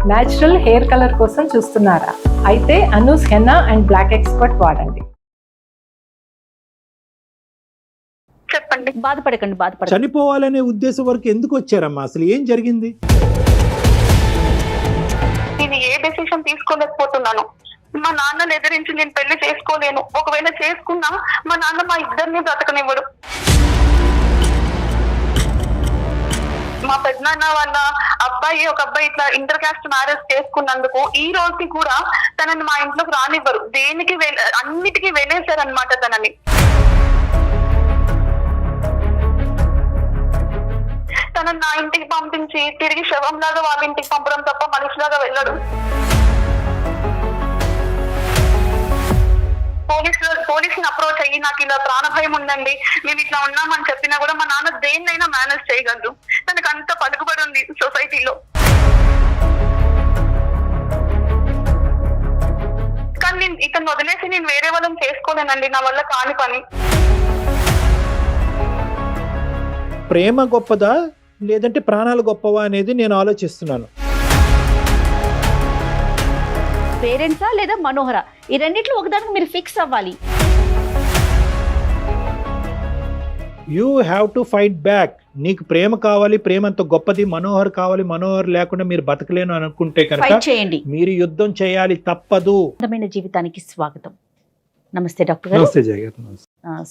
Natural hair colour కోసం చూస్తున్నారా? అయితే Anoos henna and black expert వాడండి. చెప్పండి. బాధపడకండి. చనిపోవాలనే ఉద్దేశం వరకు ఎందుకు వచ్చారమ్మా? అసలు ఏం జరిగింది? నేను ఏ డెసిషన్ తీసుకోలేకపోతున్నాను. మా నాన్నని ఎదిరించి నేను పెళ్లి చేసుకోలేను. ఒకవేళ చేసుకున్నా మా నాన్న మా ఇద్దరిని బ్రతకనివ్వడు. మా పెద్దనాన్న వాళ్ళ ఒక అబ్బాయి ఇట్లా ఇంటర్ కాస్ట్ మ్యారేజ్ చేసుకున్నందుకు ఈ రోజుకి కూడా తనని మా ఇంట్లోకి రానివ్వరు. దేనికి అన్నిటికీ వెళ్ళేశారనమాట తనని. తనని నా ఇంటికి పంపించి తిరిగి శవం లాగా వాళ్ళ ఇంటికి పంపడం తప్ప మనిషిలాగా వెళ్ళడు. పోలీసుని అప్రోచ్ అయ్యి నాకు ఇలా ప్రాణ భయం ఉందండి, మేము ఇట్లా ఉన్నామని చెప్పినా కూడా మా నాన్న దేన్నైనా మేనేజ్ చేయగలరు. తనకు అంత పలుకుబడి ఉంది సొసైటీలో. కానీ నేను ఇతను వదిలేసి నేను వేరే వాళ్ళని చేసుకోలేనండి. నా వల్ల కాని పని. ప్రేమ గొప్పదా లేదంటే ప్రాణాలు గొప్పవా అనేది నేను ఆలోచిస్తున్నాను. పేరెంట్సా లేదా మనోహర, ఈ రెండిట్లో ఒకదానికి మీరు ఫిక్స్ అవ్వాలి. You have to fight back. నీకు ప్రేమ కావాలి, ప్రేమ అంత గొప్పది. మనోహర్ కావాలి, మనోహర్ లేకుండా మీరు బతకలేను అనుకుంటే కనుక ఫైట్ చేయండి. మీరు యుద్ధం చేయాలి, తప్పదు. అందమైన జీవితానికి స్వాగతం. నమస్తే డాక్టర్ గారు. నమస్తే జయ గారు.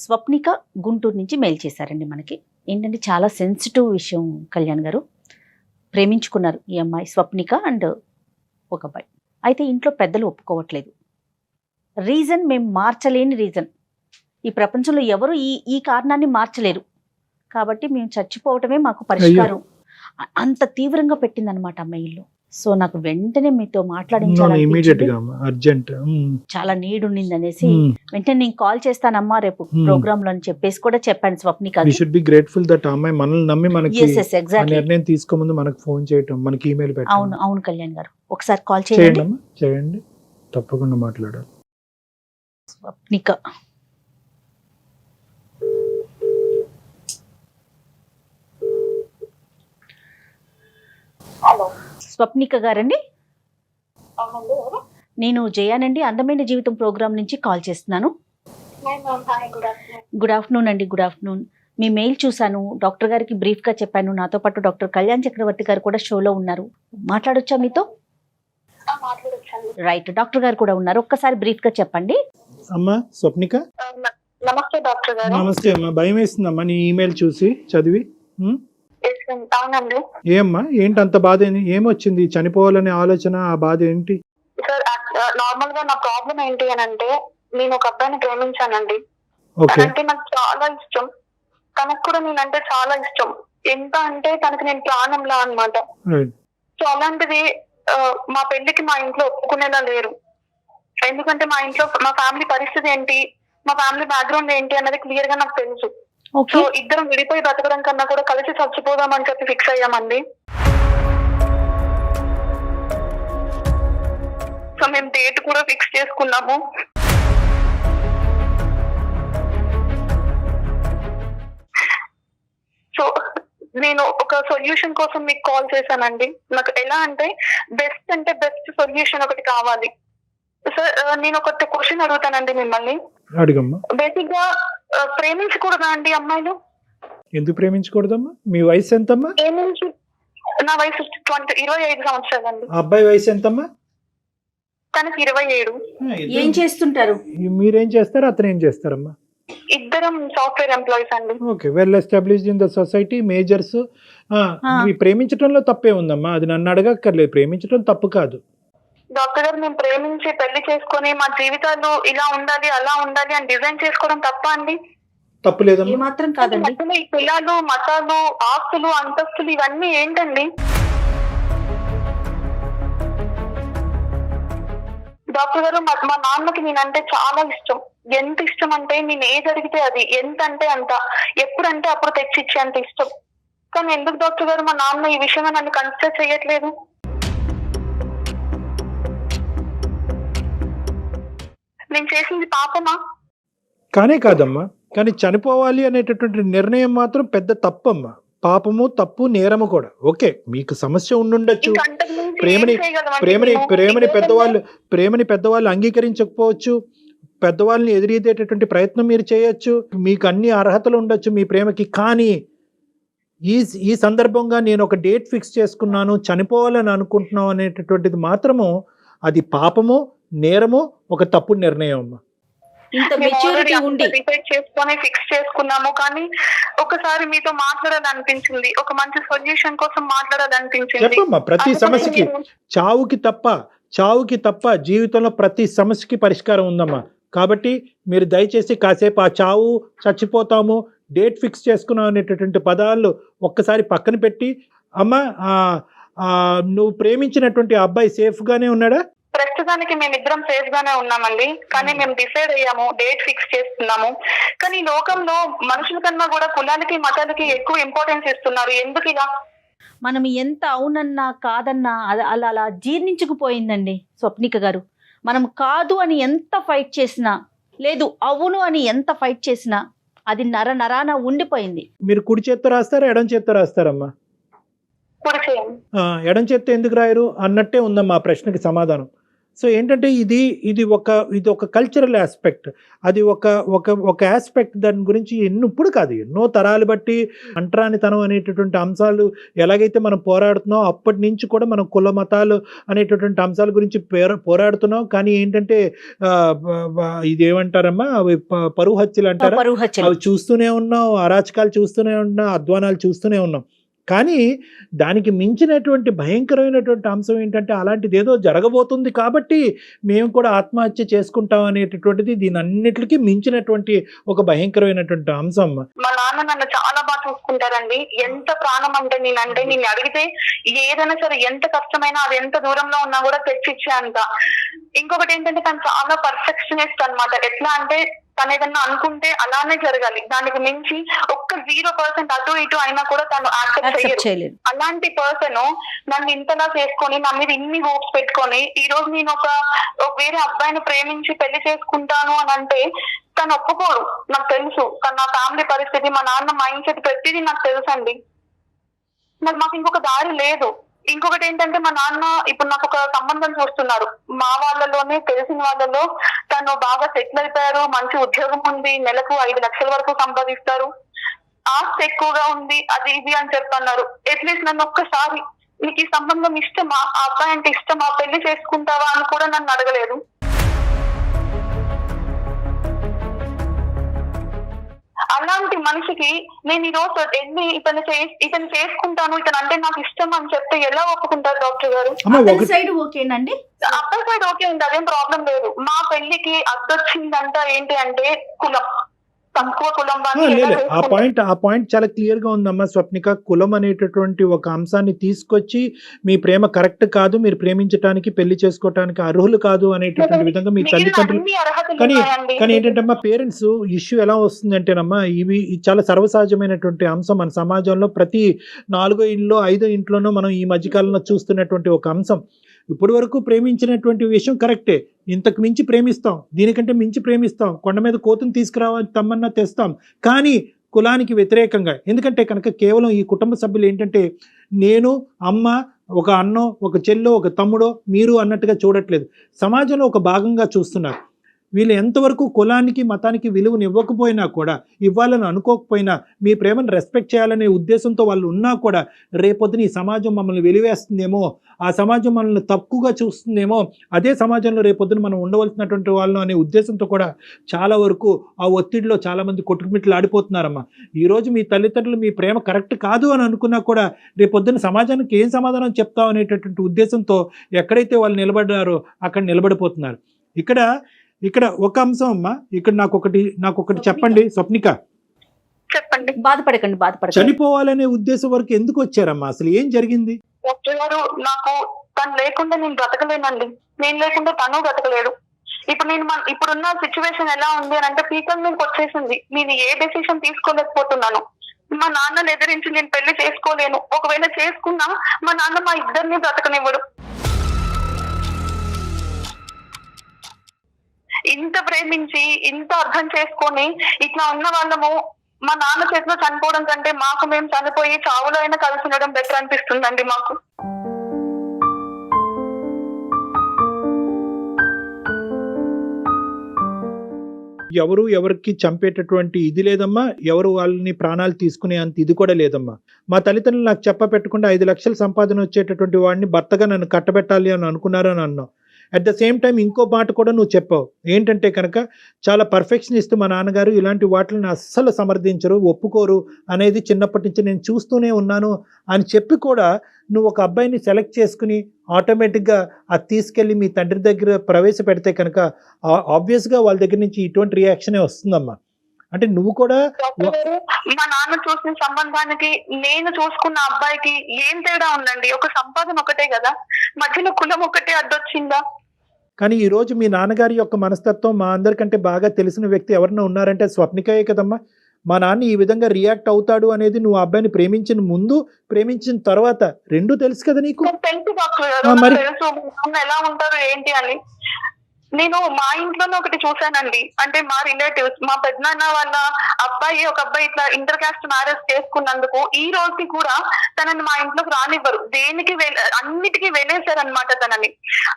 స్వప్నిక గుంటూరు నుంచి మెయిల్ చేశారండి మనకి. ఏంటంటే చాలా సెన్సిటివ్ విషయం కళ్యాణ్ గారు. ప్రేమించుకున్నారు ఈ అమ్మాయి స్వప్నిక అండ్ ఒక అబ్బాయి. అయితే ఇంట్లో పెద్దలు ఒప్పుకోవట్లేదు. రీజన్ మేము మార్చలేని రీజన్. ఈ ప్రపంచంలో ఎవరు ఈ కారణాన్ని మార్చలేరు. కాబట్టి మేము చచ్చిపోవటమే మాకు పరిష్కారం. అంత తీవ్రంగా పెట్టిందనమాట ఆ మెయిల్లో. సో నాకు వెంటనే మీతో మాట్లాడించాలి, చాలా నీడ్ ఉండింది అనేసి వెంటనే నేను కాల్ చేస్తానమ్మా రేపు ప్రోగ్రామ్ లో అని చెప్పేసి కూడా చెప్పాను స్వప్నిక. నిర్ణయం తీసుకోముందు మనకు ఫోన్ చేయటం, మనకి ఈమెయిల్ పెట్టడం. అవును అవును కళ్యాణ్ గారు, ఒకసారి కాల్ చేయండి. చేయండి, తప్పకుండా మాట్లాడాలి. స్వప్నిక హలో స్వప్నిక గారండి, నేను జయానండి, అందమైన జీవితం ప్రోగ్రామ్ నుంచి కాల్ చేస్తున్నాను. గుడ్ ఆఫ్టర్నూన్ అండి. Good afternoon. మీ మెయిల్ చూశాను, డాక్టర్ గారికి బ్రీఫ్ గా చెప్పాను. నాతో పాటు డాక్టర్ కళ్యాణ్ చక్రవర్తి గారు కూడా షోలో ఉన్నారు. మాట్లాడొచ్చా మీతో? రైట్, డాక్టర్ గారు కూడా ఉన్నారు. ఒక్కసారి బ్రీఫ్ గా చెప్పండి. అమ్మా స్వప్నిక. నమస్తే డాక్టర్ గారు. నమస్తే అమ్మా. భయం వేస్తుందమ్మా నీ ఈమెయిల్ చూసి చదివి. అవునండి. ఏమ్మా ఏంటి అంత బాధ? ఏమొచ్చింది? చనిపోవాలనే ఆలోచన, ఆ బాధ ఏంటి? సార్ నార్మల్ గా నా ప్రాబ్లం ఏంటి అని అంటే, నేను ఒక అబ్బాయిని ప్రేమించానండి. అంటే నాకు చాలా ఇష్టం. తనకు కూడా నేనంటే చాలా ఇష్టం. ఎంత అంటే తనకి నేను ప్రాణంలా అన్నమాట. సో అలాంటిది మా పెళ్లికి మా ఇంట్లో ఒప్పుకునేలా లేరు. ఎందుకంటే మా ఇంట్లో మా ఫ్యామిలీ పరిస్థితి ఏంటి, మా ఫ్యామిలీ బ్యాక్గ్రౌండ్ ఏంటి అన్నది క్లియర్ గా నాకు తెలుసు. సో ఇద్దరం విడిపోయి బతకడం కన్నా కూడా కలిసి చచ్చిపోదామని చెప్పి ఫిక్స్ అయ్యామండి. సో మేము డేట్ కూడా ఫిక్స్ చేసుకున్నాము. సో నేను ఒక సొల్యూషన్ కోసం మీకు కాల్ చేశానండి. నాకు ఎలా అంటే బెస్ట్ సొల్యూషన్ ఒకటి కావాలి. సార్ నేను ఒక క్వశ్చన్ అడుగుతానండి మిమ్మల్ని. బేసిక్ గా ప్రేమించకూడదా అండి అమ్మాయిలు? ఎందుకు ప్రేమించకూడదమ్మా? మీ వయసు ఎంతమ్మా? నా వయసు 25 సంవత్సరాలండి. అబ్బాయి వయసు ఎంతమ్మా? తనకి 27. ఏం చేస్తుంటారు? మీరేం చేస్తారు, అతను ఏం చేస్తారమ్మా? ఇద్దరం సాఫ్ట్వేర్ ఎంప్లాయీస్ అండి. Okay, well established in the society, majors. ప్రేమించడంలో తప్పే ఉందమ్మా? అది నన్ను అడగక్కర్లేదు. ప్రేమించడం తప్పు కాదు. డాక్టర్ గారు, మేము ప్రేమించి పెళ్లి చేసుకుని మా జీవితాలు ఇలా ఉండాలి అలా ఉండాలి అని డిజైన్ చేసుకోవడం తప్ప అండి? తప్పులేదమ్మా. మాత్రం కాదండి. ఈ కులాలు, మతాలు, ఆస్తులు, అంతస్తులు ఇవన్నీ ఏంటండి? డాక్టర్ గారు, మా నాన్నకి నేనంటే చాలా ఇష్టం. ఎంత ఇష్టం అంటే నేను ఏది అడిగితే అది, ఎంత అంటే అంత, ఎప్పుడంటే అప్పుడు తెచ్చిచ్చే అంత ఇష్టం. కానీ ఎందుకు డాక్టర్ గారు మా నాన్న ఈ విషయంలో నన్ను కన్సిడర్ చేయట్లేదు? నేను చేసింది పాపమా? కానే కాదమ్మా. కానీ చనిపోవాలి అనేటటువంటి నిర్ణయం మాత్రం పెద్ద తప్పమ్మా. పాపము, తప్పు, నేరము కూడా. ఓకే, మీకు సమస్య ఉండుండొచ్చు. ఇంకా అంతకుమించి ప్రేమని ఏం చేయగలమండి ప్రేమని మేము? ప్రేమని ఈ పెద్దవాళ్ళు ప్రేమని పెద్దవాళ్ళు అంగీకరించకపోవచ్చు. పెద్దవాళ్ళని ఎదిరిదేటటువంటి ప్రయత్నం మీరు చేయొచ్చు. మీకు అన్ని అర్హతలు ఉండొచ్చు మీ ప్రేమకి. కానీ ఈ సందర్భంగా నేను ఒక డేట్ ఫిక్స్ చేసుకున్నాను, చనిపోవాలని అనుకుంటున్నాం అనేటటువంటిది మాత్రము అది పాపము, నేరము, ఒక తప్పుడు నిర్ణయం అమ్మా. ఇంత మేము మెచ్యూరిటీ already ఉండి అంతా decide చేసుకొని ఫిక్స్ చేసుకున్నాము. కానీ ఒకసారి మీతో మాట్లాడాలనిపించింది, ఒక మంచి సొల్యూషన్ కోసం మాట్లాడాలనిపించింది. చెప్పమ్మా, ప్రతి అందుకని సమస్యకి నేను- చావుకి తప్ప జీవితంలో ప్రతి సమస్యకి పరిష్కారం ఉందమ్మా. కాబట్టి మీరు దయచేసి కాసేపు ఆ చావు, చచ్చిపోతాము, డేట్ ఫిక్స్ చేసుకున్నాం అనేటటువంటి పదాలు ఒక్కసారి పక్కన పెట్టి, అమ్మా నువ్వు ప్రేమించినటువంటి అబ్బాయి సేఫ్గానే ఉన్నాడా? ప్రస్తుతానికి మేమిద్దరం సేఫ్ గానే ఉన్నామండి. కానీ మేము డిసైడ్ అయ్యాము, డేట్ ఫిక్స్ చేస్తున్నాము. కానీ ఈ లోకంలో మనుషుల కన్నా కూడా కులాలకి, మతాలకి ఎక్కువ ఇంపార్టెన్స్ ఇస్తున్నారు. ఎందుకు ఇలా? మనం ఎంత అవునన్నా కాదన్నా అలా అలా జీర్ణించుకుపోయిందండి స్వప్నిక గారు. మనం కాదు అని ఎంత ఫైట్ చేసినా, లేదు అవును అని ఎంత ఫైట్ చేసినా అది నరాన ఉండిపోయింది. మీరు కుడి చేత్తో రాస్తారా, ఎడం చేత్తో రాస్తారమ్మా? కుడి చేయండి. ఎడం చేత్తో ఎందుకు రాయరు అన్నట్టే ఉందమ్మా ఆ ప్రశ్నకి సమాధానం. సో ఏంటంటే ఇది ఒక కల్చరల్ ఆస్పెక్ట్. అది ఒక ఆస్పెక్ట్. దాని గురించి ఇప్పుడు కాదు, ఎన్నో తరాలు బట్టి అంటరానితనం అనేటటువంటి అంశాలు ఎలాగైతే మనం పోరాడుతున్నాం, అప్పటి నుంచి కూడా మనం కుల మతాలు అనేటటువంటి అంశాల గురించి పోరాడుతున్నాం. కానీ ఏంటంటే ఇదేమంటారమ్మా, అవి పరువు హత్యలు అంటారా, అవి చూస్తూనే ఉన్నాం, అరాచకాలు చూస్తూనే ఉన్నాం, అధ్వానాలు చూస్తూనే ఉన్నాం. కానీ దానికి మించినటువంటి భయంకరమైనటువంటి అంశం ఏంటంటే అలాంటిది ఏదో జరగబోతుంది కాబట్టి మేము కూడా ఆత్మహత్య చేసుకుంటాం అనేటటువంటిది దీని అన్నిటికీ మించినటువంటి ఒక భయంకరమైనటువంటి అంశం. మా నాన్న నన్ను చాలా బాగా చూసుకుంటారండి. ఎంత ప్రాణం అంటే నేను అడిగితే ఏదైనా సరే, ఎంత కష్టమైనా, అది ఎంత దూరంలో ఉన్నా కూడా తెచ్చిచ్చే అంత. ఇంకొకటి ఏంటంటే తను చాలా పర్ఫెక్షనిస్ట్ అన్నమాట. ఎట్లా అంటే తను ఏదన్నా అనుకుంటే అలానే జరగాలి, దానికి మించి ఒక్క 0% అటు ఇటు అయినా కూడా తను యాక్సెప్ట్ చేయలేదు. అలాంటి పర్సన్ నన్ను ఇంతలా చేసుకొని, నా మీద ఇన్ని హోప్స్ పెట్టుకొని, ఈ రోజు నేను ఒక వేరే అబ్బాయిని ప్రేమించి పెళ్లి చేసుకుంటాను అని అంటే తను ఒప్పుకోడు. నాకు తెలుసు తను, నా ఫ్యామిలీ పరిస్థితి, మా నాన్న మైండ్ సెట్ ప్రతిదీ నాకు తెలుసు అండి. మాకు ఇంకొక దారి లేదు. ఇంకొకటి ఏంటంటే మా నాన్న ఇప్పుడు నాకు ఒక సంబంధం చూస్తున్నారు. మా వాళ్ళలోనే తెలిసిన వాళ్ళలో తను బాగా సెటిల్ అయిపోయారు, మంచి ఉద్యోగం ఉంది, నెలకు 5 లక్షల వరకు సంపాదిస్తారు, ఆస్తి ఎక్కువగా ఉంది, అది ఇది అని చెప్పన్నారు. అట్లీస్ట్ నన్ను ఒక్కసారి నీకు ఈ సంబంధం ఇష్టమా, ఆ అబ్బాయి అంటే ఇష్టమా, పెళ్లి చేసుకుంటావా అని కూడా నన్ను అడగలేదు. అలాంటి మనిషికి నేను ఈ రోజు ఎన్ని ఇతను చేసుకుంటాను, ఇతను అంటే నాకు ఇష్టం అని చెప్తే ఎలా ఒప్పుకుంటారు డాక్టర్ గారు? సైడ్ ఓకేనండి, అబ్బాయి సైడ్ ఓకే ఉంది, అదేం ప్రాబ్లం లేదు. మా పెళ్లికి అద్దొచ్చిందంట ఏంటి అంటే కులం, తక్కువ కులం లేదు. ఆ పాయింట్ చాలా క్లియర్ గా ఉందమ్మా స్వప్నిక. కులం అనేటటువంటి ఒక అంశాన్ని తీసుకొచ్చి మీ ప్రేమ కరెక్ట్ కాదు, మీరు ప్రేమించడానికి పెళ్లి చేసుకోవటానికి అర్హులు కాదు అనేటటువంటి విధంగా మీ తల్లిదండ్రులు. కానీ ఏంటంటే అమ్మా, పేరెంట్స్ ఇష్యూ ఎలా వస్తుందంటేనమ్మా, ఇవి చాలా సర్వసహజమైనటువంటి అంశం మన సమాజంలో. ప్రతి 4 ఇంట్లో 5 ఇంట్లోనూ మనం ఈ మధ్యకాలంలో చూస్తున్నటువంటి ఒక అంశం. ఇప్పటి వరకు ప్రేమించినటువంటి విషయం కరెక్టే, ఇంతకు మించి ప్రేమిస్తాం, దీనికంటే మించి ప్రేమిస్తాం, కొండ మీద కోతుని తీసుకురావాలి తమ్మన్నా తెస్తాం, కానీ కులానికి వ్యతిరేకంగా. ఎందుకంటే కనుక కేవలం ఈ కుటుంబ సభ్యులు ఏంటంటే నేను, అమ్మ, ఒక అన్నో, ఒక చెల్లో, ఒక తమ్ముడో, మీరు అన్నట్టుగా చూడట్లేదు, సమాజంలో ఒక భాగంగా చూస్తున్నారు. వీళ్ళు ఎంతవరకు కులానికి మతానికి విలువను ఇవ్వకపోయినా కూడా, ఇవ్వాలని అనుకోకపోయినా, మీ ప్రేమను రెస్పెక్ట్ చేయాలనే ఉద్దేశంతో వాళ్ళు ఉన్నా కూడా, రేపొద్దున ఈ సమాజం మమ్మల్ని వెలివేస్తుందేమో, ఆ సమాజం మనల్ని తక్కువగా చూస్తుందేమో, అదే సమాజంలో రేపొద్దున మనం ఉండవలసినటువంటి వాళ్ళను అనే ఉద్దేశంతో కూడా చాలా వరకు ఆ ఒత్తిడిలో చాలామంది కొట్టుకుమిట్లు ఆడిపోతున్నారమ్మా. ఈరోజు మీ తల్లిదండ్రులు మీ ప్రేమ కరెక్ట్ కాదు అని అనుకున్నా కూడా రేపొద్దున సమాజానికి ఏం సమాధానం చెప్తాం అనేటటువంటి ఉద్దేశంతో ఎక్కడైతే వాళ్ళు నిలబడ్డారో అక్కడ నిలబడిపోతున్నారు. ఇక్కడ ఒక అంశం అమ్మా, ఇక్కడ నాకు ఒకటి చెప్పండి స్వప్నిక. చెప్పండి. బాధపడకండి. చనిపోవాలనే ఉద్దేశం వరకు ఎందుకు వచ్చారమ్మా? అసలు ఏం జరిగింది? డాక్టర్ గారు, నాకు తను లేకుండా నేను బ్రతకలేనండి, నేను లేకుండా తను బ్రతకలేడు. ఇప్పుడు ఇప్పుడున్న సిచ్యువేషన్ ఎలా ఉంది అని అంటే పీకల్ మీదకి వచ్చేసింది. నేను ఏ డెసిషన్ తీసుకోలేకపోతున్నాను. మా నాన్నని ఎదిరించి నేను పెళ్లి చేసుకోలేను. ఒకవేళ చేసుకున్నా మా నాన్న మా ఇద్దరిని బ్రతకనివ్వడు. ఇంత ప్రేమించి, ఇంత అర్థం చేసుకొని ఇట్లా ఉన్న వాళ్ళము మా నాన్న చేతిలో చనిపోవడం కంటే మాకు మేము చనిపోయి చావులో అయినా కలిసి ఉండడం బెటర్ అనిపిస్తుందండి మాకు. ఎవరు ఎవరికి చంపేటటువంటి ఇది లేదమ్మా, ఎవరు వాళ్ళని ప్రాణాలు తీసుకునే అంత ఇది కూడా లేదమ్మా. మా తల్లిదండ్రులు నాకు చెప్ప పెట్టకుండా 5 లక్షల సంపాదన వచ్చేటటువంటి వాడిని భర్తగా నన్ను కట్టబెట్టాలి అని అనుకున్నారని అన్నావు. అట్ ద సేమ్ టైం ఇంకో మాట కూడా నువ్వు చెప్పావు ఏంటంటే కనుక చాలా పర్ఫెక్షనిస్ట్ మా నాన్నగారు, ఇలాంటి వాటిని అస్సలు సమర్థించరు, ఒప్పుకోరు అనేది చిన్నప్పటి నుంచి నేను చూస్తూనే ఉన్నాను అని చెప్పి కూడా నువ్వు ఒక అబ్బాయిని సెలెక్ట్ చేసుకుని ఆటోమేటిక్గా అది తీసుకెళ్ళి మీ తండ్రి దగ్గర ప్రవేశపెడితే కనుక ఆబ్వియస్గా వాళ్ళ దగ్గర నుంచి ఇటువంటి రియాక్షనే వస్తుందమ్మా. అంటే నువ్వు కూడా మా నాన్న చూసిన సంబంధానికి నేను చూసుకున్న అబ్బాయికి ఏం తేడా ఉందండి? ఒక సంపాదన ఒకటే కదా, మధ్యలో కులం ఒకటే అడ్డొచ్చిందా? కానీ ఈ రోజు మీ నాన్నగారి యొక్క మనస్తత్వం మా అందరికంటే బాగా తెలిసిన వ్యక్తి ఎవరైనా ఉన్నారంటే స్వప్నికయే కదమ్మా. మా నాన్న ఈ విధంగా రియాక్ట్ అవుతాడు అనేది నువ్వు అబ్బాయిని ప్రేమించిన ముందు, ప్రేమించిన తర్వాత రెండూ తెలుసు కదా నీకు. తెలుసు డాక్టర్ గారు, మరి తెలుసు నాన్న ఎలా ఉంటారు ఏంటి అని. నేను మా ఇంట్లోనే ఒకటి చూసానండి, అంటే మా రిలేటివ్స్, మా పెద్దనాన్న వాళ్ళ అబ్బాయి, ఒక అబ్బాయి ఇట్లా ఇంటర్ కాస్ట్ మ్యారేజ్ చేసుకున్నందుకు ఈ రోజుకి కూడా తనని మా ఇంట్లోకి రానివ్వరు. దేనికి అన్నిటికీ వెళ్ళేశారనమాట తనని.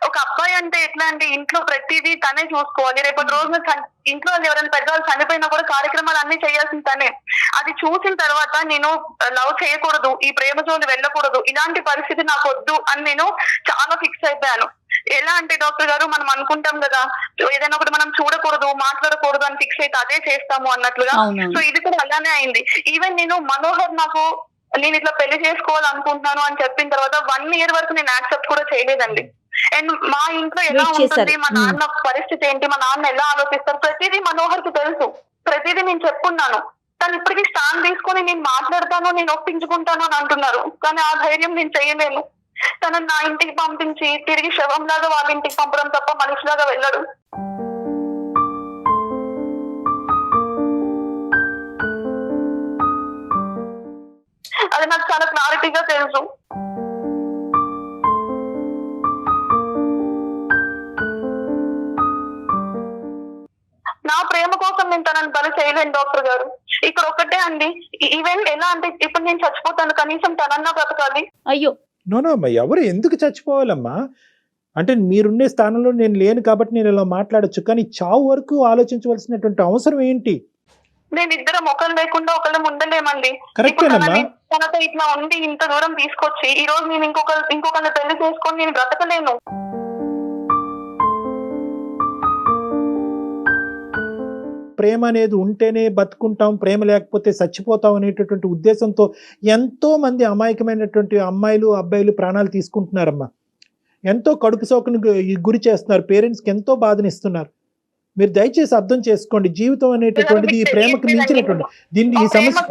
ఒక అబ్బాయి అంటే ఎట్లా అంటే ఇంట్లో ప్రతిదీ తనే చూసుకోవాలి. రేపటి రోజున ఇంట్లో ఎవరైనా పెద్దవాళ్ళు చనిపోయినా కూడా కార్యక్రమాలు అన్ని చేయాల్సింది తనే. అది చూసిన తర్వాత నేను లవ్ చేయకూడదు, ఈ ప్రేమ జోలి వెళ్ళకూడదు, ఇలాంటి పరిస్థితి నాకు వద్దు అని నేను చాలా ఫిక్స్ అయిపోయాను. ఎలా అంటే డాక్టర్ గారు, మనం అనుకుంటాం కదా ఏదైనా ఒకటి మనం చూడకూడదు, మాట్లాడకూడదు అని ఫిక్స్ అయితే అదే చేస్తాము అన్నట్లుగా. సో ఇది కూడా అలానే అయింది. ఈవెన్ నేను మనోహర్ నాకు నేను ఇట్లా పెళ్లి చేసుకోవాలనుకుంటున్నాను అని చెప్పిన తర్వాత 1 year వరకు నేను యాక్సెప్ట్ కూడా చేయలేదండి. అండ్ మా ఇంట్లో ఎలా ఉంటుంది, మా నాన్న పరిస్థితి ఏంటి, మా నాన్న ఎలా ఆలోచిస్తారు, ప్రతిదీ మనోహర్ కి తెలుసు. ప్రతిదీ నేను చెప్పుకున్నాను. తను ఇప్పటికీ స్టాండ్ తీసుకొని నేను మాట్లాడతాను, నేను ఒప్పించుకుంటాను అని అంటున్నారు. కానీ ఆ ధైర్యం నేను చేయలేను. తనని నా ఇంటికి పంపించి తిరిగి శవంలాగా వాళ్ళ ఇంటికి పంపడం తప్ప మనిషిలాగా వెళ్ళడు. అది నాకు చాలా క్లారిటీగా తెలుసు. నా ప్రేమ కోసం నేను తనని బలి చేయలేను డాక్టర్ గారు. ఇక్కడ ఒకటే అండి, ఈవెన్ ఎలా అంటే ఇప్పుడు నేను చచ్చిపోతాను, కనీసం తనన్నా బ్రతకాలి. అయ్యో నోనో అమ్మా, ఎవరు ఎందుకు చచ్చిపోవాలమ్మా? అంటే మీరుండే స్థానంలో నేను లేను కాబట్టి నేను ఇలా మాట్లాడొచ్చు, కానీ చావు వరకు ఆలోచించవలసినటువంటి అవసరం ఏంటి? నేను ఇద్దరం ఒకరు లేకుండా ఒకళ్ళు ఉండలేమండి. తనతో ఇట్లా ఉండి ఇంత దూరం తీసుకొచ్చి ఈ రోజు నేను ఇంకొకరిని పెళ్లి చేసుకొని నేను బ్రతకలేను. ప్రేమ అనేది ఉంటేనే బతుకుంటాం, ప్రేమ లేకపోతే చచ్చిపోతాం అనేటటువంటి ఉద్దేశంతో ఎంతో మంది అమాయకమైనటువంటి అమ్మాయిలు అబ్బాయిలు ప్రాణాలు తీసుకుంటున్నారమ్మా. ఎంతో కడుపు సోకును గురి చేస్తున్నారు, పేరెంట్స్కి ఎంతో బాధనిస్తున్నారు. మీరు దయచేసి అర్థం చేసుకోండి, జీవితం అనేటటువంటిది ఈ ప్రేమకు మించినటువంటి దీన్ని ఈ సమస్య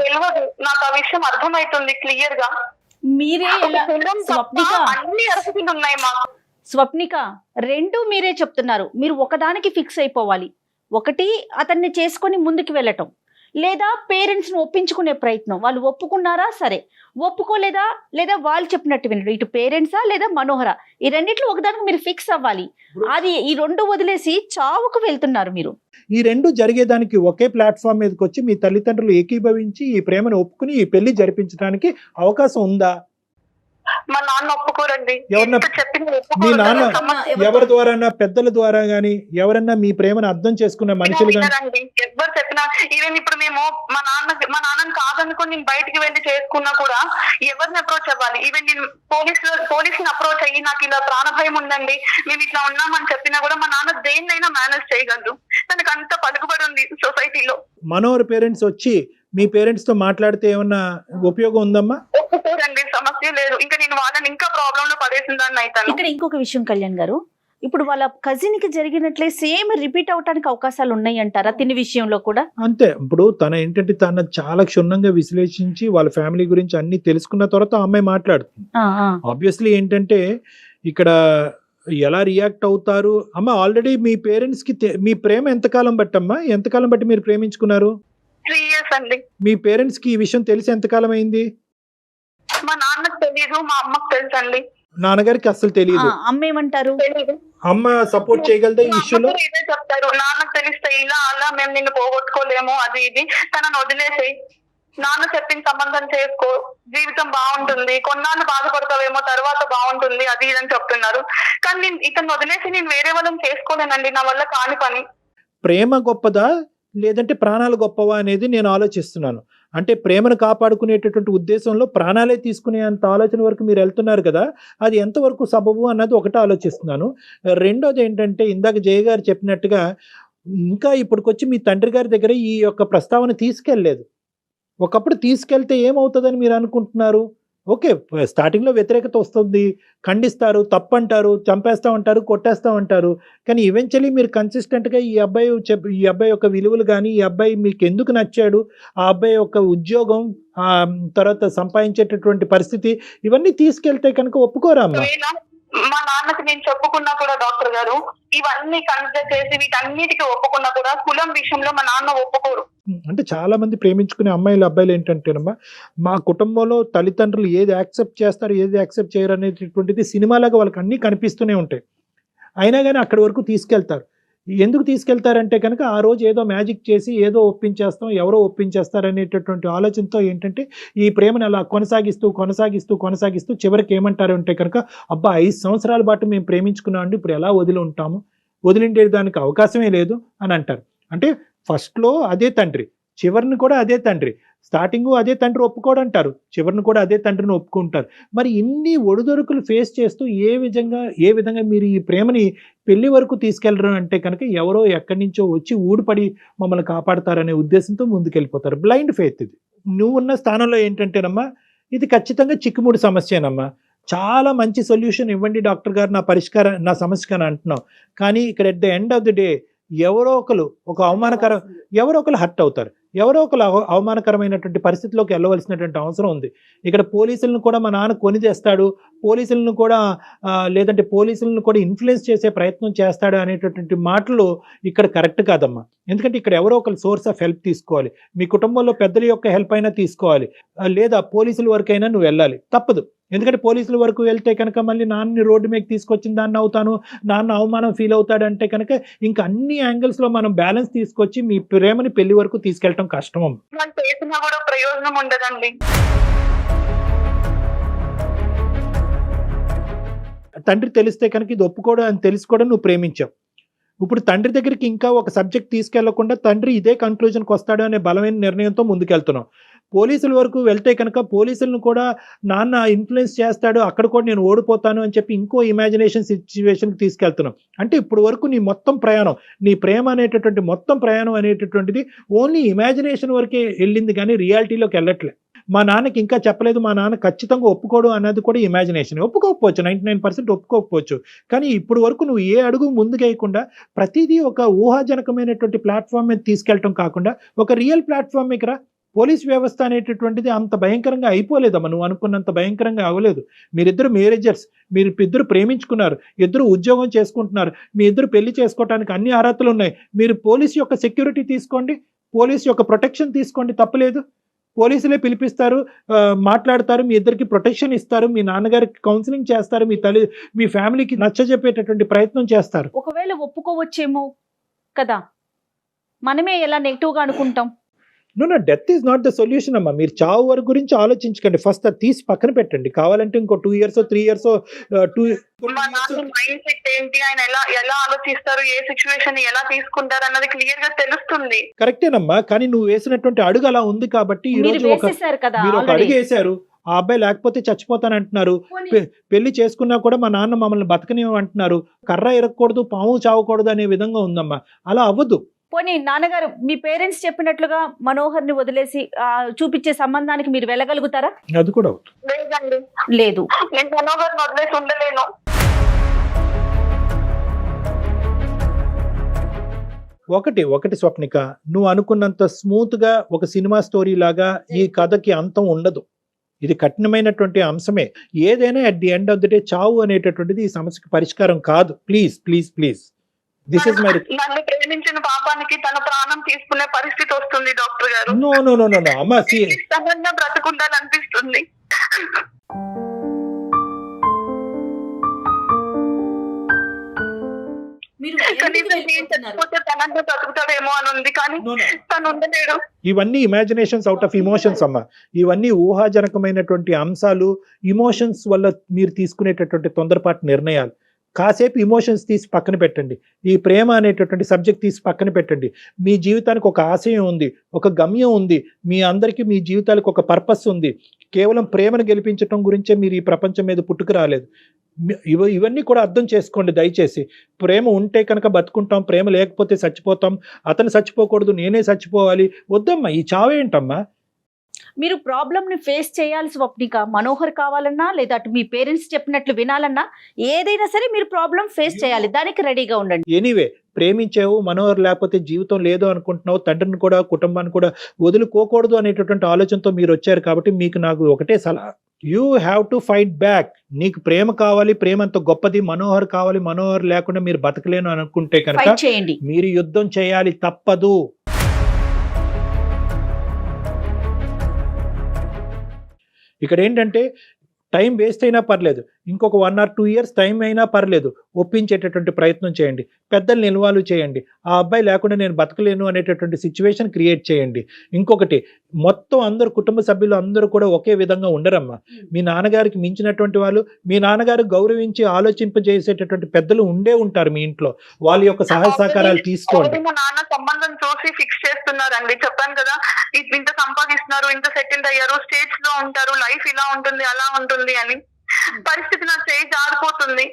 నాకు ఆ విషయం అర్థమవుతుంది క్లియర్ గా. మీరే స్వప్నిక రెండు మీరే చెప్తున్నారు. మీరు ఒకదానికి ఫిక్స్ అయిపోవాలి. ఒకటి అతన్ని చేసుకొని ముందుకు వెళ్ళటం, లేదా పేరెంట్స్ని ఒప్పించుకునే ప్రయత్నం. వాళ్ళు ఒప్పుకున్నారా సరే, ఒప్పుకోలేదా లేదా వాళ్ళు చెప్పినట్టు వినరు. ఇటు పేరెంట్సా లేదా మనోహర, ఈ రెండిట్లో ఒకదానికి మీరు ఫిక్స్ అవ్వాలి. అది ఈ రెండు వదిలేసి చావుకు వెళ్తున్నారు మీరు. ఈ రెండు జరిగేదానికి ఒకే ప్లాట్ఫామ్ మీదకి వచ్చి మీ తల్లిదండ్రులు ఏకీభవించి ఈ ప్రేమను ఒప్పుకుని ఈ పెళ్లి జరిపించడానికి అవకాశం ఉందా? మా నాన్న ఒప్పుకోరండి. మీ నాన్న ఎవరి ద్వారా, పెద్దల ద్వారా గానీ ఎవరన్నా మీ ప్రేమను అర్థం చేసుకున్న మనుషులు కానీ ఎవరు చెప్పినా, ఈవెన్ ఇప్పుడు మేము మా నాన్నని కాదనుకుని నేను బయటికి వెళ్ళి చేసుకున్నా కూడా ఎవరిని అప్రోచ్ అవ్వాలి? ఈవెన్ నేను పోలీసుని అప్రోచ్ అయ్యి నాకు ఇలా ప్రాణ భయం ఉందండి, మేము ఇట్లా ఉన్నామని చెప్పినా కూడా మా నాన్న దేన్నైనా మేనేజ్ చేయగలరు. తనకు అంత పలుకుబడి ఉంది సొసైటీలో. మనోహర్ పేరెంట్స్ వచ్చి మీ పేరెంట్స్ తో మాట్లాడితే ఏమన్నా ఉపయోగం ఉందమ్మా? ఒప్పుకోరండి, సమస్య లేదు. ఇంకా నేను వాళ్ళని ఇంకా ప్రాబ్లం లో పడేసిందని అయితాను. ఇక్కడ ఇంకొక విషయం కళ్యాణ్ గారు, ఇప్పుడు వాళ్ళ కజిన్ కి జరిగినట్లే సేమ్ రిపీట్ అవడానికి అవకాశాలు ఉన్నాయి అంటారా తిని విషయంలో కూడా? అంతే. ఇప్పుడు తన ఏంటంటే తన చాలా క్షుణ్ణంగా విశ్లేషించి వాళ్ళ ఫ్యామిలీ గురించి అన్ని తెలుసుకున్న తర్వాత అమ్మాయి మాట్లాడుతుంది. ఆబ్వియస్లీ ఏంటంటే ఇక్కడ ఎలా రియాక్ట్ అవుతారు అమ్మ? ఆల్రెడీ మీ పేరెంట్స్ కి మీ ప్రేమ ఎంతకాలం బట్టమ్మా, ఎంతకాలం బట్టి మీరు ప్రేమించుకున్నారు? 3 years అండి. మీ పేరెంట్స్ కి ఈ విషయం తెలిసి ఎంతకాలం అయింది? మా నాన్నకు తెలీదు, మా అమ్మకు తెలుసు అండి. నాన్నగారికి అసలు తెలియదు. అమ్మ ఏమంటారు? తెలీదు. అమ్మ సపోర్ట్ చేయగలదా ఈ మా ఇష్యూలో? అమ్మతో ఇదే చెప్తారు, నాన్నకు తెలిస్తే ఇలా అలా మేము నిన్ను పోగొట్టుకోలేము, అది ఇది, తనను వదిలేసి నాన్న చెప్పిన సంబంధం చేసుకో, జీవితం బాగుంటుంది, కొన్నాళ్ళు బాధపడతావేమో, తర్వాత బాగుంటుంది, అది ఇది అని చెప్తున్నారు. కానీ నేను ఇతను వదిలేసి నేను వేరే వాళ్ళని చేసుకోలేనండి, నా వల్ల కాని పని. ప్రేమ గొప్పదా లేదంటే ప్రాణాలు గొప్పవా అనేది నేను ఆలోచిస్తున్నాను. అంటే ప్రేమను కాపాడుకునేటటువంటి ఉద్దేశంలో ప్రాణాలే తీసుకునే అంత ఆలోచన వరకు మీరు వెళ్తున్నారు కదా, అది ఎంతవరకు సబబు అన్నది ఒకటి ఆలోచిస్తున్నాను. రెండోది ఏంటంటే ఇందాక జయ గారు చెప్పినట్టుగా ఇంకా ఇప్పటికొచ్చి మీ తండ్రి గారి దగ్గర ఈ యొక్క ప్రస్తావన తీసుకెళ్ళలేదు. ఒకప్పుడు తీసుకెళ్తే ఏమవుతుందని మీరు అనుకుంటున్నారు? ఓకే, స్టార్టింగ్లో వ్యతిరేకత వస్తుంది, ఖండిస్తారు, తప్పంటారు, చంపేస్తామంటారు, కొట్టేస్తామంటారు. కానీ ఈవెన్చువలీ మీరు కన్సిస్టెంట్గా ఈ అబ్బాయి యొక్క విలువలు కానీ, ఈ అబ్బాయి మీకు ఎందుకు నచ్చాడు, ఆ అబ్బాయి యొక్క ఉద్యోగం, తర్వాత సంపాదించేటటువంటి పరిస్థితి, ఇవన్నీ తీసుకెళ్తే కనుక ఒప్పుకోరా అమ్మా? మా నాన్నకి నేను చెప్పుకున్నా కూడా డాక్టర్ గారు, ఇవన్నీ కన్సిడర్ చేసి వీటన్నిటికీ ఒప్పుకున్నా కూడా కులం విషయంలో మా నాన్న ఒప్పుకోరు. అంటే చాలా మంది ప్రేమించుకునే అమ్మాయిలు అబ్బాయిలు ఏంటంటేనమ్మా, మా కుటుంబంలో తల్లిదండ్రులు ఏది యాక్సెప్ట్ చేస్తారు ఏది యాక్సెప్ట్ చేయరు అనేటటువంటిది సినిమాలాగా వాళ్ళకి అన్నీ కనిపిస్తూనే ఉంటాయి. అయినా కానీ అక్కడి వరకు తీసుకెళ్తారు. ఎందుకు తీసుకెళ్తారంటే కనుక ఆ రోజు ఏదో మ్యాజిక్ చేసి ఏదో ఒప్పించేస్తాం, ఎవరో ఒప్పించేస్తారు అనేటటువంటి ఆలోచనతో ఏంటంటే ఈ ప్రేమను అలా కొనసాగిస్తూ చివరికి ఏమంటారు అంటే కనుక, అబ్బా 5 సంవత్సరాల పాటు మేము ప్రేమించుకున్నామండి, ఇప్పుడు ఎలా వదిలి ఉంటాము, వదిలిండే దానికి అవకాశమే లేదు అని అంటారు. అంటే ఫస్ట్లో అదే తండ్రి, చివరిని కూడా అదే తండ్రి, స్టార్టింగ్ అదే తండ్రి ఒప్పుకోడంటారు, చివరిని కూడా అదే తండ్రిని ఒప్పుకుంటారు. మరి ఇన్ని ఒడిదొడుకులు ఫేస్ చేస్తూ ఏ విధంగా మీరు ఈ ప్రేమని పెళ్లి వరకు తీసుకెళ్లరు అంటే కనుక ఎవరో ఎక్కడి నుంచో వచ్చి ఊడిపడి మమ్మల్ని కాపాడతారనే ఉద్దేశంతో ముందుకెళ్ళిపోతారు. బ్లైండ్ ఫెయిత్ ఇది. నువ్వున్న స్థానంలో ఏంటంటేనమ్మా, ఇది ఖచ్చితంగా చిక్కుముడి సమస్యేనమ్మా. చాలా మంచి సొల్యూషన్ ఇవ్వండి డాక్టర్ గారు, నా సమస్యకి అని అంటున్నావు. కానీ ఇక్కడ at the end of the day ఎవరో ఒకరు హర్ట్ అవుతారు, ఎవరో ఒకరు అవమానకరమైనటువంటి పరిస్థితిలోకి వెళ్ళవలసినటువంటి అవసరం ఉంది. ఇక్కడ పోలీసులను కూడా మా నాన్న కొని తెస్తాడు, పోలీసులను కూడా లేదంటే పోలీసులను కూడా ఇన్ఫ్లుయెన్స్ చేసే ప్రయత్నం చేస్తాడు అనేటటువంటి మాటలు ఇక్కడ కరెక్ట్ కాదమ్మా. ఎందుకంటే ఇక్కడ ఎవరో ఒకరు సోర్స్ ఆఫ్ హెల్ప్ తీసుకోవాలి, మీ కుటుంబంలో పెద్దల యొక్క హెల్ప్ అయినా తీసుకోవాలి, లేదా పోలీసుల వరకైనా నువ్వు వెళ్ళాలి, తప్పదు. ఎందుకంటే పోలీసుల వరకు వెళ్తే కనుక మళ్ళీ నాన్నని రోడ్డు మీద తీసుకొచ్చిన దాన్ని అవుతాను, నాన్న అవమానం ఫీల్ అవుతాడంటే కనుక ఇంకా అన్ని యాంగిల్స్లో మనం బ్యాలెన్స్ తీసుకొచ్చి మీ ప్రేమని పెళ్లి వరకు తీసుకెళ్ళటం కష్టం. చేసినా కూడా ప్రయోజనం ఉండదండి. తండ్రి తెలిస్తే కనుక ఇది ఒప్పుకోవడం అని తెలిసి కూడా నువ్వు ప్రేమించావు. ఇప్పుడు తండ్రి దగ్గరికి ఇంకా ఒక సబ్జెక్ట్ తీసుకెళ్లకుండా తండ్రి ఇదే కన్క్లూజన్కి వస్తాడు అనే బలమైన నిర్ణయంతో ముందుకెళ్తున్నావు. పోలీసుల వరకు వెళ్తే కనుక పోలీసులను కూడా నాన్న ఇన్ఫ్లుయెన్స్ చేస్తాడు, అక్కడ కూడా నేను ఓడిపోతాను అని చెప్పి ఇంకో ఇమాజినేషన్ సిచ్యువేషన్కి తీసుకెళ్తున్నాం. అంటే ఇప్పుడు వరకు నీ మొత్తం ప్రయాణం, నీ ప్రేమ అనేటటువంటి మొత్తం ప్రయాణం అనేటటువంటిది ఓన్లీ ఇమాజినేషన్ వరకే వెళ్ళింది కానీ రియాలిటీలోకి వెళ్ళట్లే. మా నాన్నకి ఇంకా చెప్పలేదు, మా నాన్న ఖచ్చితంగా ఒప్పుకోడు అన్నది కూడా ఇమాజినేషన్. ఒప్పుకోకపోవచ్చు, 99% ఒప్పుకోకపోవచ్చు. కానీ ఇప్పుడు వరకు నువ్వు ఏ అడుగు ముందుకేయకుండా ప్రతిదీ ఒక ఊహాజనకమైనటువంటి ప్లాట్ఫామ్ మీద తీసుకెళ్ళటం కాకుండా ఒక రియల్ ప్లాట్ఫామ్ మీద పోలీస్ వ్యవస్థ అనేటటువంటిది అంత భయంకరంగా అయిపోలేదమ్మా, నువ్వు అనుకున్నంత భయంకరంగా అవ్వలేదు. మీరిద్దరు మేనేజర్స్, మీరు ఇద్దరు ప్రేమించుకున్నారు, ఇద్దరు ఉద్యోగం చేసుకుంటున్నారు, మీ ఇద్దరు పెళ్లి చేసుకోవడానికి అన్ని అర్హతలు ఉన్నాయి. మీరు పోలీస్ యొక్క సెక్యూరిటీ తీసుకోండి, పోలీస్ యొక్క ప్రొటెక్షన్ తీసుకోండి, తప్పలేదు. పోలీసులే పిలిపిస్తారు, మాట్లాడతారు, మీ ఇద్దరికి ప్రొటెక్షన్ ఇస్తారు, మీ నాన్నగారికి కౌన్సిలింగ్ చేస్తారు, మీ ఫ్యామిలీకి నచ్చజెప్పేటటువంటి ప్రయత్నం చేస్తారు. ఒకవేళ ఒప్పుకోవచ్చేమో కదా, మనమే ఎలా నెగిటివ్గా అనుకుంటాం. No, death is not the solution అమ్మా. మీరు చావు వరకు గురించి ఆలోచించకండి, ఫస్ట్ అది తీసి పక్కన పెట్టండి. కావాలంటే ఇంకో 2 years 3 years మా నాన్న మైండ్ సెట్ ఏంటి, ఆయన ఎలా ఆలోచిస్తారు, ఏ సిచ్యువేషన్ ఎలా తీసుకుంటారు అన్నది క్లియర్ గా తెలుస్తుంది. కరెక్టేనమ్మా, కానీ నువ్వు వేసినటువంటి అడుగు అలా ఉంది కాబట్టి ఈ రోజు మీరు ఒక అడుగు వేశారు. ఆ అబ్బాయి లేకపోతే చచ్చిపోతానంటున్నారు, పెళ్లి చేసుకున్నా కూడా మా నాన్న మమ్మల్ని బతకనివ్వమంటున్నారు, కర్ర ఇరగకూడదు, పాము చావకూడదు అనే విధంగా ఉందమ్మా. అలా అవ్వదు. పోనీ నాన్నగారు, మీ పేరెంట్స్ చెప్పినట్లుగా మనోహర్ని వదిలేసి చూపించే సంబంధానికి మీరు వెళ్ళగలుగుతారా? అది కూడా లేదండి, లేదు, నేను మనోహర్ని వదిలేసి ఉండలేను. ఒకటి స్వప్నిక, నువ్వు అనుకున్నంత స్మూత్ గా ఒక సినిమా స్టోరీ లాగా ఈ కథకి అంతం ఉండదు. ఇది కఠినమైనటువంటి అంశమే. ఏదైనా at the end of the day చావు అనేటటువంటిది ఈ సమస్యకి పరిష్కారం కాదు. Please this is my. నన్ను ప్రేమించిన పాపానికి తన ప్రాణం తీసుకునే పరిస్థితి వస్తుంది డాక్టర్ గారు. నో అమ్మా, బ్రతుకుండాలనిపిస్తుంది. కనీసం నేను చచ్చిపోతే తనంతా బతుకుతాడేమో అని ఉంది, కానీ తను ఉండలేడు. ఇవన్నీ ఇమాజినేషన్స్ అవుట్ ఆఫ్ ఇమోషన్స్ అమ్మా. ఇవన్నీ ఊహాజనకమైనటువంటి అంశాలు, ఇమోషన్స్ వల్ల మీరు తీసుకునేటటువంటి తొందరపాటు నిర్ణయాలు. కాసేపు ఇమోషన్స్ తీసి పక్కన పెట్టండి, ఈ ప్రేమ అనేటటువంటి సబ్జెక్ట్ తీసి పక్కన పెట్టండి. మీ జీవితానికి ఒక ఆశయం ఉంది, ఒక గమ్యం ఉంది, మీ అందరికీ మీ జీవితాలకు ఒక పర్పస్ ఉంది. కేవలం ప్రేమను గెలిపించడం గురించే మీరు ఈ ప్రపంచం మీద పుట్టుకు రాలేదు. ఇవన్నీ కూడా అర్థం చేసుకోండి దయచేసి. ప్రేమ ఉంటే కనుక బతుకుంటాం, ప్రేమ లేకపోతే చచ్చిపోతాం. అతను చచ్చిపోకూడదు, నేనే చచ్చిపోవాలి, వద్దమ్మా. ఈ చావేంటమ్మా? మీరు ప్రాబ్లమ్ని ఫేస్ చేయాలి స్వప్నిక. మనోహర్ కావాలన్నా లేదా అటు మీ పేరెంట్స్ చెప్పినట్లు వినాలన్నా ఏదైనా సరే మీరు ప్రాబ్లం ఫేస్ చేయాలి, దానికి రెడీగా ఉండండి. ఎనీవే, ప్రేమించావు, మనోహర్ లేకపోతే జీవితం లేదు అనుకుంటున్నావు, తండ్రిని కూడా కుటుంబాన్ని కూడా వదులుకోకూడదు అనేటటువంటి ఆలోచనతో మీరు వచ్చారు. కాబట్టి మీకు నాకు ఒకటే సలహా, you have to fight back. నీకు ప్రేమ కావాలి, ప్రేమ అంత గొప్పది, మనోహర్ కావాలి, మనోహర్ లేకుండా మీరు బతకలేను అనుకుంటే కనుక చేయండి, మీరు యుద్ధం చేయాలి, తప్పదు. ఇక్కడ ఏంటంటే టైం వేస్ట్ అయినా పర్లేదు, ఇంకొక 1 or 2 years టైం అయినా పర్లేదు, ఒప్పించేటటువంటి ప్రయత్నం చేయండి. పెద్దల్ని ఇన్వాల్వ్ చేయండి. ఆ అబ్బాయి లేకుండా నేను బతకలేను అనేటటువంటి సిచ్యువేషన్ క్రియేట్ చేయండి. ఇంకొకటి, మొత్తం అందరు కుటుంబ సభ్యులు అందరూ కూడా ఒకే విధంగా ఉండరమ్మా. మీ నాన్నగారికి మించినటువంటి వాళ్ళు, మీ నాన్నగారు గౌరవించి ఆలోచింపజేసేటటువంటి పెద్దలు ఉండే ఉంటారు మీ ఇంట్లో. వాళ్ళ యొక్క సహాయ సహకారాలు తీసుకోండి. మా నాన్న సంబంధం చూసి ఫిక్స్ చేస్తున్నారండి. చెప్పాను కదా, ఇంత సంపాదిస్తున్నారు, ఇంత సెటిల్ అయ్యారు, స్టేట్స్ లో ఉంటారు, లైఫ్ ఇలా ఉంటుంది అలా ఉంటుంది అని. పరిస్థితి నా చేయి జారిపోతుంది,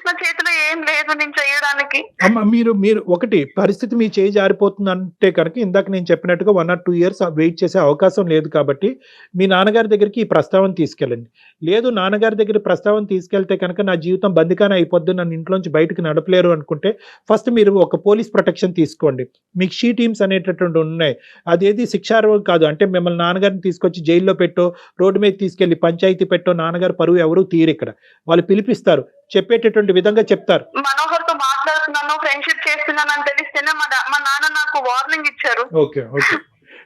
నా చేతిలో ఏం లేదు నేను చేయడానికి. అమ్మ, మీరు ఒకటి, పరిస్థితి మీ చేయి జారిపోతుంది అంటే కనుక ఇందాక నేను చెప్పినట్టుగా 1 or 2 years వెయిట్ చేసే అవకాశం లేదు. కాబట్టి మీ నాన్నగారి దగ్గరికి ఈ ప్రస్తావన తీసుకెళ్ళండి. లేదు, నాన్నగారి దగ్గర ప్రస్తావన తీసుకెళ్తే కనుక నా జీవితం బందికానే అయిపోద్ది, నన్ను ఇంట్లోంచి బయటకు నడపలేరు అనుకుంటే ఫస్ట్ మీరు ఒక పోలీస్ ప్రొటెక్షన్ తీసుకోండి. మీకు షీ టీమ్స్ అనేటటువంటి ఉన్నాయి. అదేది శిక్షార్హం కాదు. అంటే మిమ్మల్ని నాన్నగారిని తీసుకొచ్చి జైల్లో పెట్టో, రోడ్డు మీద తీసుకెళ్లి పంచాయతీ పెట్టో నాన్నగారు పరువు ఎవరు తీరు. ఇక్కడ వాళ్ళు పిలిపిస్తారు, చెప్పేటటువంటి విధంగా చెప్తారు. మనోహర్ తో మాట్లాడుతున్నాను, ఫ్రెండ్షిప్ చేస్తున్నాను అని తెలిస్తేనే మా నాన్న నాకు వార్నింగ్ ఇచ్చారు. ఓకే.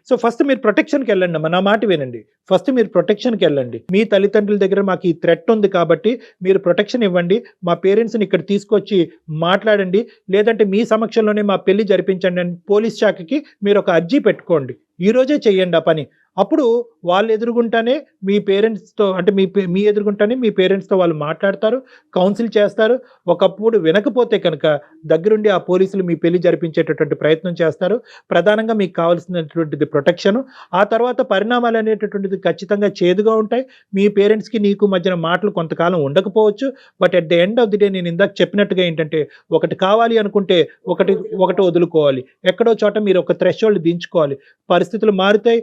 సో ఫస్ట్ మీరు ప్రొటెక్షన్కి వెళ్ళండి అమ్మా, నా మాట వినండి. ఫస్ట్ మీరు ప్రొటెక్షన్కి వెళ్ళండి. మీ తల్లిదండ్రుల దగ్గర మాకు ఈ థ్రెట్ ఉంది కాబట్టి మీరు ప్రొటెక్షన్ ఇవ్వండి, మా పేరెంట్స్ని ఇక్కడ తీసుకొచ్చి మాట్లాడండి, లేదంటే మీ సమక్షంలోనే మా పెళ్లి జరిపించండి అని పోలీస్ శాఖకి మీరు ఒక అర్జీ పెట్టుకోండి. ఈ రోజే చెయ్యండి ఆ పని. అప్పుడు వాళ్ళు ఎదురుగుంటానే మీ పేరెంట్స్తో, అంటే మీ ఎదురుగుంటానే మీ పేరెంట్స్తో వాళ్ళు మాట్లాడతారు, కౌన్సిల్ చేస్తారు. ఒకప్పుడు వినకపోతే కనుక దగ్గరుండి ఆ పోలీసులు మీ పెళ్లి జరిపించేటటువంటి ప్రయత్నం చేస్తారు. ప్రధానంగా మీకు కావాల్సినటువంటిది ప్రొటెక్షను. ఆ తర్వాత పరిణామాలు అనేటటువంటిది ఖచ్చితంగా చేదుగా ఉంటాయి. మీ పేరెంట్స్కి నీకు మధ్యన మాటలు కొంతకాలం ఉండకపోవచ్చు. But at the end of the day నేను ఇందాక చెప్పినట్టుగా ఏంటంటే, ఒకటి కావాలి అనుకుంటే ఒకటి వదులుకోవాలి. ఎక్కడో చోట మీరు ఒక థ్రెషోల్డ్ దించుకోవాలి. పరిస్థితులు మారుతాయి,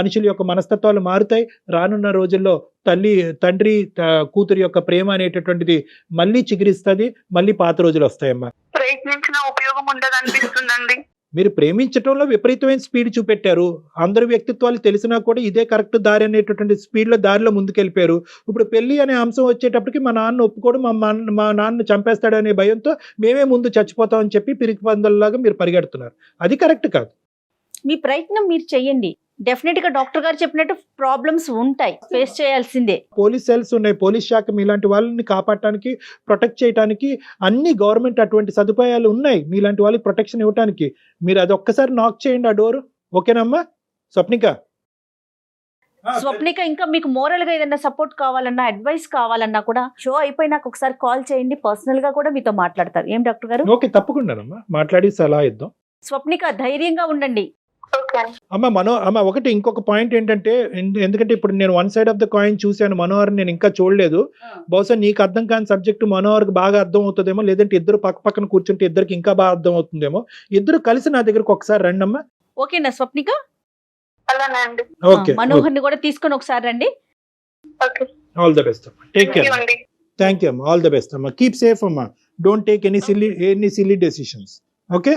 మనుషుల యొక్క మనస్తత్వాలు మారుతాయి. రానున్న రోజుల్లో తండ్రి కూతురు యొక్క ప్రేమ అనేటటువంటిది మళ్ళీ చిగురిస్తుంది, మళ్ళీ పాత రోజులు వస్తాయమ్మా. ప్రయత్నించిన ఉపయోగం ఉండదు అనిపిస్తుందండి. మీరు ప్రేమించడంలో విపరీతమైన స్పీడ్ చూపెట్టారు. అందరి వ్యక్తిత్వాలు తెలిసినా కూడా ఇదే కరెక్ట్ దారి అనేటటువంటి స్పీడ్లో దారిలో ముందుకెళ్ళిపోయారు. ఇప్పుడు పెళ్లి అనే అంశం వచ్చేటప్పటికి మా నాన్న ఒప్పుకోడు, మా నాన్న చంపేస్తాడు అనే భయంతో మేమే ముందు చచ్చిపోతామని చెప్పి పిరికి పందుల్లాగా మీరు పరిగెడుతున్నారు. అది కరెక్ట్ కాదు. మీ ప్రయత్నం మీరు చెయ్యండి. డెఫినెట్ గా డాక్టర్ గారు చెప్పినట్టు ప్రాబ్లమ్స్ ఉంటాయి, ఫేస్ చేయాల్సిందే. పోలీస్ సెల్స్ ఉన్నాయి, పోలీస్ శాఖ మీలాంటి వాళ్ళని కాపాడటానికి, ప్రొటెక్ట్ చేయడానికి అన్ని గవర్నమెంట్ అటువంటి సదుపాయాలు ఉన్నాయి మీలాంటి వాళ్ళకి ప్రొటెక్షన్ ఇవ్వడానికి. మీరు అది ఒక్కసారి నాక్ చేయండి ఆ డోర్. ఓకేనమ్మా స్వప్నిక? స్వప్నిక, ఇంకా మీకు మోరల్ గా ఏదైనా సపోర్ట్ కావాలన్నా, అడ్వైస్ కావాలన్నా కూడా షో అయిపోయినాక ఒకసారి కాల్ చేయండి. పర్సనల్ గా కూడా మీతో మాట్లాడతారు. ఏం డాక్టర్ గారు? ఓకే, తప్పకుండానమ్మా, మాట్లాడి సలహా ఇద్దాం. స్వప్నిక, ధైర్యంగా ఉండండి. అమ్మ ఒకటి, ఇంకొక పాయింట్ ఏంటంటే, ఎందుకంటే ఇప్పుడు నేను 1 side ఆఫ్ ద కాయిన్ చూశాను, మనోహర్ నేను ఇంకా చూడలేదు. బహుశా నీకు అర్థం కాని సబ్జెక్ట్ మనోహర్కి బాగా అర్థం అవుతుందేమో, లేదంటే ఇద్దరు పక్క పక్కన కూర్చుంటే ఇద్దరికి ఇంకా బాగా అర్థం అవుతుందేమో. ఇద్దరు కలిసి నా దగ్గరకు ఒకసారి రండి అమ్మా. ఓకేనా స్వప్నిక? ఓకే, మనోహర్ని కూడా తీసుకొని ఒకసారి రండి. ఆల్ ద బెస్ట్ అమ్మా, టేక్ కేర్. థ్యాంక్ యూ అమ్మా, ఆల్ ద బెస్ట్ అమ్మా, కీప్ సేఫ్ అమ్మా, don't take any silly decisions. Okay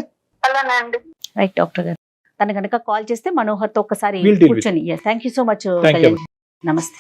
right doctor గారు. తన కనుక కాల్ చేస్తే మనోహర్తో ఒకసారి We'll deal with కూర్చొని. Thank you so much. Thank you. నమస్తే.